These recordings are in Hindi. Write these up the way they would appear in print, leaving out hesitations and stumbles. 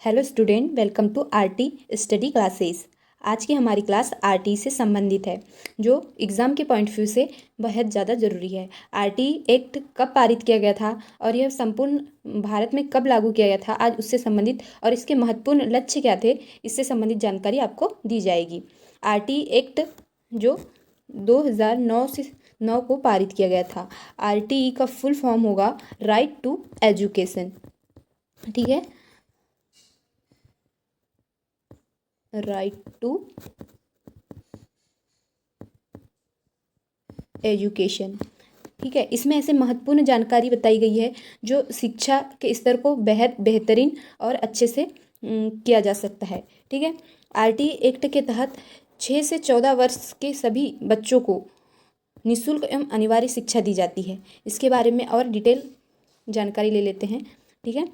Hello student, welcome to RT study classes. आज की हमारी क्लास आरटी से संबंधित है, जो एग्ज़ाम के पॉइंट ऑफ व्यू से बहुत ज़्यादा ज़रूरी है। आरटी एक्ट कब पारित किया गया था और यह संपूर्ण भारत में कब लागू किया गया था, आज उससे संबंधित और इसके महत्वपूर्ण लक्ष्य क्या थे, इससे संबंधित जानकारी आपको दी जाएगी। आरटी एक्ट जो 2009 को पारित किया गया था। आरटीई का फुल फॉर्म होगा राइट टू एजुकेशन। ठीक है, राइट टू एजुकेशन। ठीक है, इसमें ऐसे महत्वपूर्ण जानकारी बताई गई है जो शिक्षा के स्तर को बेहतरीन और अच्छे से किया जा सकता है। ठीक है, आरटी एक्ट के तहत 6 से 14 वर्ष के सभी बच्चों को निःशुल्क एवं अनिवार्य शिक्षा दी जाती है। इसके बारे में और डिटेल जानकारी ले लेते हैं। ठीक है,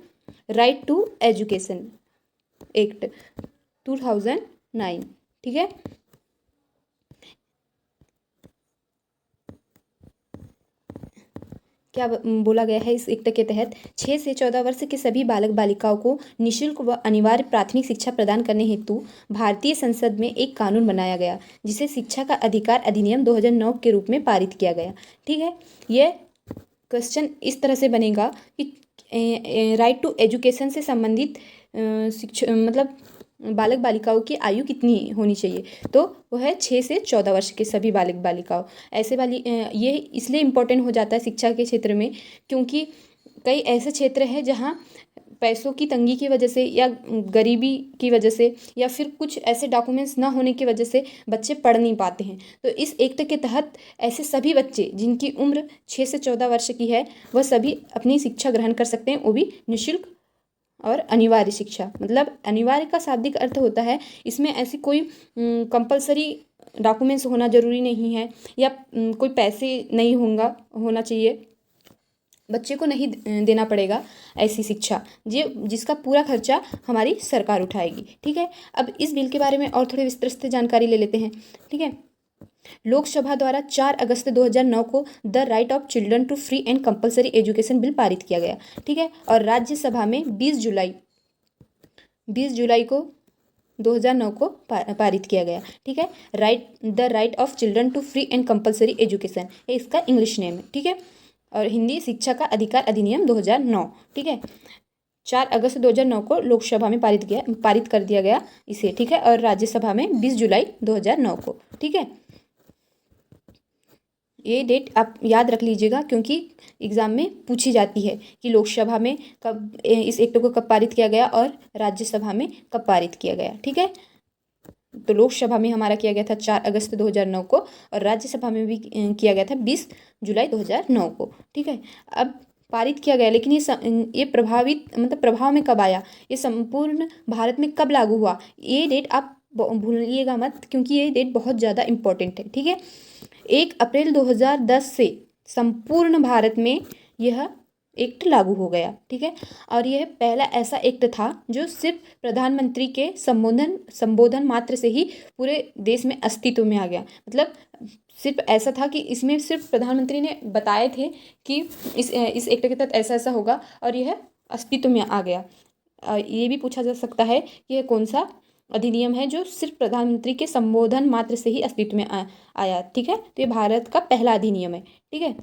राइट टू एजुकेशन एक्ट 2009। ठीक है, क्या बोला गया है इस एक्ट के तहत? 6 से 14 वर्ष के सभी बालक बालिकाओं को निःशुल्क व अनिवार्य प्राथमिक शिक्षा प्रदान करने हेतु भारतीय संसद में एक कानून बनाया गया, जिसे शिक्षा का अधिकार अधिनियम 2009 के रूप में पारित किया गया। ठीक है, यह क्वेश्चन इस तरह से बनेगा कि राइट टू एजुकेशन से संबंधित शिक्षा मतलब बालक बालिकाओं की आयु कितनी होनी चाहिए, तो वह है 6 से 14 वर्ष के सभी बालक बालिकाओं। ऐसे वाली ये इसलिए इम्पोर्टेंट हो जाता है शिक्षा के क्षेत्र में, क्योंकि कई ऐसे क्षेत्र हैं जहाँ पैसों की तंगी की वजह से या गरीबी की वजह से या फिर कुछ ऐसे डॉक्यूमेंट्स ना होने की वजह से बच्चे पढ़ नहीं पाते हैं। तो इस एक्ट के तहत ऐसे सभी बच्चे जिनकी उम्र 6 से 14 वर्ष की है, वह सभी अपनी शिक्षा ग्रहण कर सकते हैं, वो भी निःशुल्क और अनिवार्य शिक्षा। मतलब अनिवार्य का शाब्दिक अर्थ होता है, इसमें ऐसी कोई कंपलसरी डॉक्यूमेंट्स होना ज़रूरी नहीं है या कोई पैसे नहीं होना चाहिए, बच्चे को नहीं देना पड़ेगा ऐसी शिक्षा जिसका पूरा खर्चा हमारी सरकार उठाएगी। ठीक है, अब इस बिल के बारे में और थोड़ी विस्तृत से जानकारी ले लेते हैं। ठीक है, लोकसभा द्वारा 4 अगस्त 2009 को the right of children to free and compulsory education bill पारित किया गया। ठीक है, और राज्यसभा में 20 जुलाई को 2009 को पारित किया गया। ठीक है, the right of children to free and compulsory education, ये इसका इंग्लिश नेम है। ठीक है, और हिंदी शिक्षा का अधिकार अधिनियम 2009। ठीक है, 4 अगस्त 2009 को लोकसभा में पारित कर दिया गया इसे। ठीक है, और राज्यसभा में 20 जुलाई 2009 को। ठीक है, ये डेट आप याद रख लीजिएगा, क्योंकि एग्ज़ाम में पूछी जाती है कि लोकसभा में कब इस एक्ट को कब पारित किया गया और राज्यसभा में कब पारित किया गया। ठीक है, तो लोकसभा में हमारा किया गया था 4 अगस्त 2009 को और राज्यसभा में भी किया गया था 20 जुलाई 2009 को। ठीक है, अब पारित किया गया, लेकिन ये प्रभाव में कब आया, ये संपूर्ण भारत में कब लागू हुआ, ये डेट आप भूलिएगा मत, क्योंकि ये डेट बहुत ज़्यादा इम्पोर्टेंट है। ठीक है, 1 अप्रैल 2010 से संपूर्ण भारत में यह एक्ट लागू हो गया। ठीक है, और यह पहला ऐसा एक्ट था जो सिर्फ प्रधानमंत्री के संबोधन मात्र से ही पूरे देश में अस्तित्व में आ गया। मतलब सिर्फ ऐसा था कि इसमें सिर्फ प्रधानमंत्री ने बताए थे कि इस एक्ट के तहत ऐसा ऐसा होगा और यह अस्तित्व में आ गया। ये भी पूछा जा सकता है कि यह कौन सा अधिनियम है जो सिर्फ प्रधानमंत्री के संबोधन मात्र से ही अस्तित्व में आया। ठीक है, तो ये भारत का पहला अधिनियम है। ठीक है,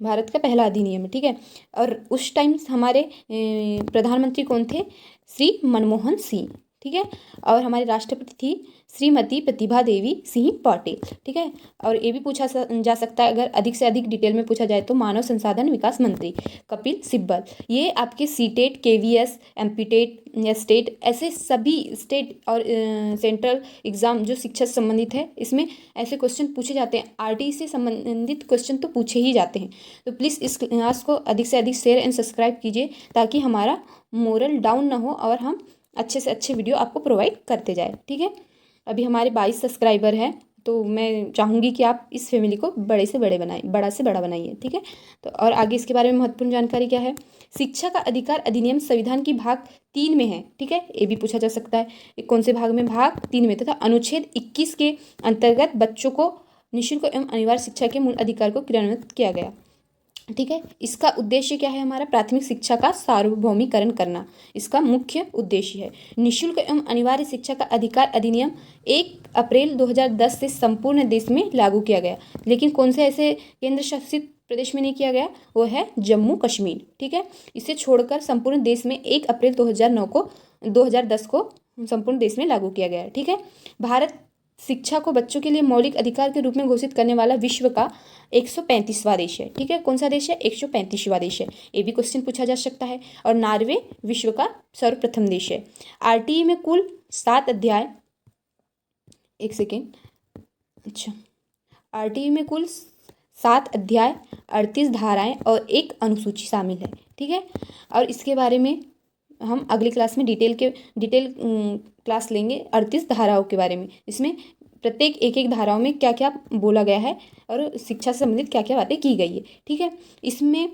भारत का पहला अधिनियम है। ठीक है, और उस टाइम हमारे प्रधानमंत्री कौन थे? श्री मनमोहन सिंह। ठीक है, और हमारे राष्ट्रपति थी श्रीमती प्रतिभा देवी सिंह पाटिल। ठीक है, और ये भी पूछा जा सकता है, अगर अधिक से अधिक डिटेल में पूछा जाए तो मानव संसाधन विकास मंत्री कपिल सिब्बल। ये आपके सीटेट, केवीएस, एमपीटेट या स्टेट, ऐसे सभी स्टेट और सेंट्रल एग्जाम जो शिक्षा से संबंधित है, इसमें ऐसे क्वेश्चन पूछे जाते हैं। आरटी से संबंधित क्वेश्चन तो पूछे ही जाते हैं। तो प्लीज़ इस क्लास को अधिक से अधिक शेयर एंड सब्सक्राइब कीजिए, ताकि हमारा मोरल डाउन ना हो और हम अच्छे से अच्छे वीडियो आपको प्रोवाइड करते जाए। ठीक है, अभी हमारे 22 सब्सक्राइबर हैं, तो मैं चाहूँगी कि आप इस फैमिली को बड़ा से बड़ा बनाइए। ठीक है, तो और आगे इसके बारे में महत्वपूर्ण जानकारी क्या है? शिक्षा का अधिकार अधिनियम संविधान की भाग 3 में है। ठीक है, ये भी पूछा जा सकता है कौन से भाग में? भाग 3 में तथा अनुच्छेद 21 के अंतर्गत बच्चों को निःशुल्क एवं अनिवार्य शिक्षा के मूल अधिकार को क्रियान्वित किया गया। ठीक है। इसका उद्देश्य क्या है? हमारा प्राथमिक शिक्षा का सार्वभौमिकरण करना इसका मुख्य उद्देश्य है। निःशुल्क एवं अनिवार्य शिक्षा का अधिकार अधिनियम 1 अप्रैल 2010 से संपूर्ण देश में लागू किया गया, लेकिन कौन से ऐसे केंद्र शासित प्रदेश में नहीं किया गया? वो है जम्मू कश्मीर। ठीक है। इसे छोड़कर संपूर्ण देश में 1 अप्रैल 2010 को संपूर्ण देश में लागू किया गया है। ठीक है। भारत शिक्षा को बच्चों के लिए मौलिक अधिकार के रूप में घोषित करने वाला विश्व का 135वां देश है। ठीक है। कौन सा देश है? 135वां देश है। ये भी क्वेश्चन पूछा जा सकता है। और नॉर्वे विश्व का सर्वप्रथम देश है। आरटीई में कुल 7 अध्याय, एक सेकेंड, अच्छा, आरटीई में कुल 7 अध्याय, 38 धाराएं और 1 अनुसूची शामिल है। ठीक है। और इसके बारे में हम अगली क्लास में डिटेल क्लास लेंगे 38 धाराओं के बारे में। इसमें प्रत्येक एक धाराओं में क्या क्या बोला गया है और शिक्षा से संबंधित क्या क्या बातें की गई है। ठीक है। इसमें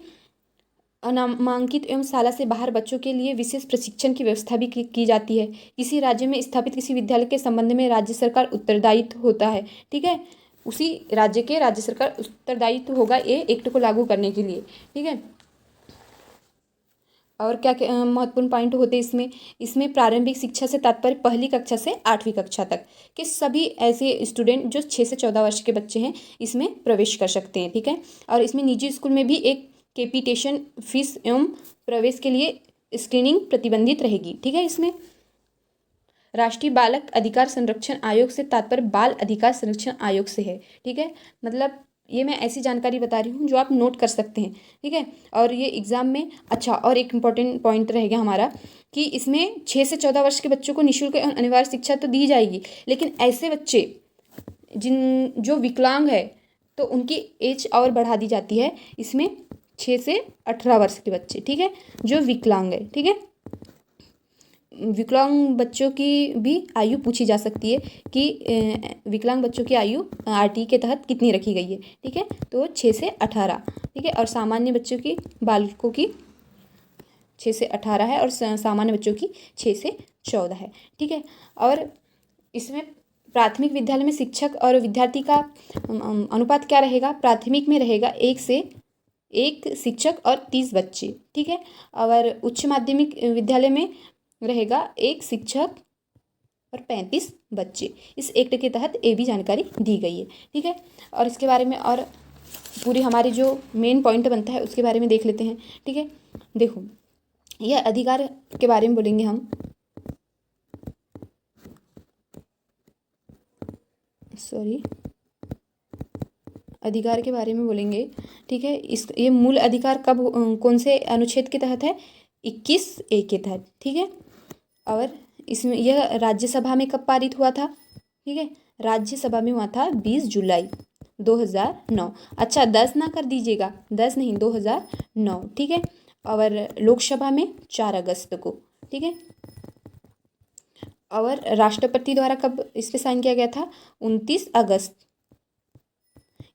अनामांकित एवं शाला से बाहर बच्चों के लिए विशेष प्रशिक्षण की व्यवस्था भी की जाती है। किसी राज्य में स्थापित किसी विद्यालय के संबंध में राज्य सरकार उत्तरदायित्व होता है। ठीक है। उसी राज्य सरकार उत्तरदायित्व होगा ये एक्ट को लागू करने के लिए। ठीक है। और क्या क्या महत्वपूर्ण पॉइंट होते हैं इसमें प्रारंभिक शिक्षा से तात्पर्य पहली कक्षा से 8वीं कक्षा तक के सभी ऐसे स्टूडेंट जो 6 से 14 वर्ष के बच्चे हैं इसमें प्रवेश कर सकते हैं। ठीक है। और इसमें निजी स्कूल में भी एक कैपिटेशन फीस एवं प्रवेश के लिए स्क्रीनिंग प्रतिबंधित रहेगी। ठीक है। इसमें राष्ट्रीय बालक अधिकार संरक्षण आयोग से तात्पर्य बाल अधिकार संरक्षण आयोग से है। ठीक है। मतलब ये मैं ऐसी जानकारी बता रही हूँ जो आप नोट कर सकते हैं। ठीक है। और ये एग्जाम में, अच्छा, और एक इम्पॉर्टेंट पॉइंट रहेगा हमारा कि इसमें 6 से 14 वर्ष के बच्चों को निःशुल्क एवं अनिवार्य शिक्षा तो दी जाएगी, लेकिन ऐसे बच्चे जो विकलांग है तो उनकी एज और बढ़ा दी जाती है। इसमें 6 से 18 वर्ष के बच्चे, ठीक है, जो विकलांग है। ठीक है। विकलांग बच्चों की भी आयु पूछी जा सकती है कि विकलांग बच्चों की आयु आरटीई के तहत कितनी रखी गई है। ठीक है। तो 6 से 18। ठीक है। और सामान्य बच्चों की, बालकों की 6 से 18 है और सामान्य बच्चों की 6 से 14 है। ठीक है। और इसमें प्राथमिक विद्यालय में शिक्षक और विद्यार्थी का अनुपात क्या रहेगा? प्राथमिक में रहेगा 1 से 1 शिक्षक और 30 बच्चे। ठीक है। और उच्च माध्यमिक विद्यालय में रहेगा 1 शिक्षक और 35 बच्चे। इस एक्ट के तहत ये भी जानकारी दी गई है। ठीक है। और इसके बारे में और पूरी हमारी जो मेन पॉइंट बनता है उसके बारे में देख लेते हैं। ठीक है। देखो, यह अधिकार के बारे में बोलेंगे हम। अधिकार के बारे में बोलेंगे। ठीक है। ये मूल अधिकार कब, कौन से अनुच्छेद के तहत है? 21A के तहत। ठीक है। और इसमें यह राज्यसभा में कब पारित हुआ था? ठीक है। राज्यसभा में हुआ था 20 जुलाई 2009। अच्छा, 10 ना कर दीजिएगा, 10 नहीं, 2009। ठीक है। और लोकसभा में 4 अगस्त को। ठीक है। और राष्ट्रपति द्वारा कब इस पर साइन किया गया था? 29 अगस्त।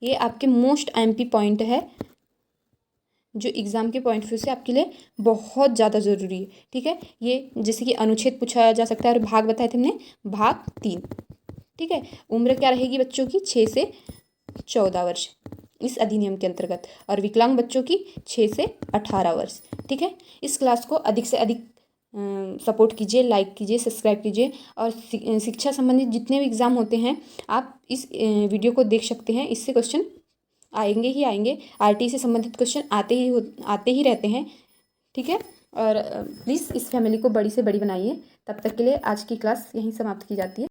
ये आपके मोस्ट एमपी पॉइंट है जो एग्ज़ाम के पॉइंट ऑफ व्यू से आपके लिए बहुत ज़्यादा ज़रूरी है। ठीक है। ये जैसे कि अनुच्छेद पूछा जा सकता है और भाग बताए थे हमने, भाग 3। ठीक है। उम्र क्या रहेगी बच्चों की? 6 से 14 वर्ष इस अधिनियम के अंतर्गत, और विकलांग बच्चों की 6 से 18 वर्ष। ठीक है। इस क्लास को अधिक से अधिक सपोर्ट कीजिए, लाइक कीजिए, सब्सक्राइब कीजिए। और शिक्षा संबंधित जितने भी एग्ज़ाम होते हैं आप इस वीडियो को देख सकते हैं। इससे क्वेश्चन आएंगे ही आएंगे। आरटीई से संबंधित क्वेश्चन आते ही रहते हैं। ठीक है। और प्लीज़ इस फैमिली को बड़ी से बड़ी बनाइए। तब तक के लिए आज की क्लास यहीं समाप्त की जाती है।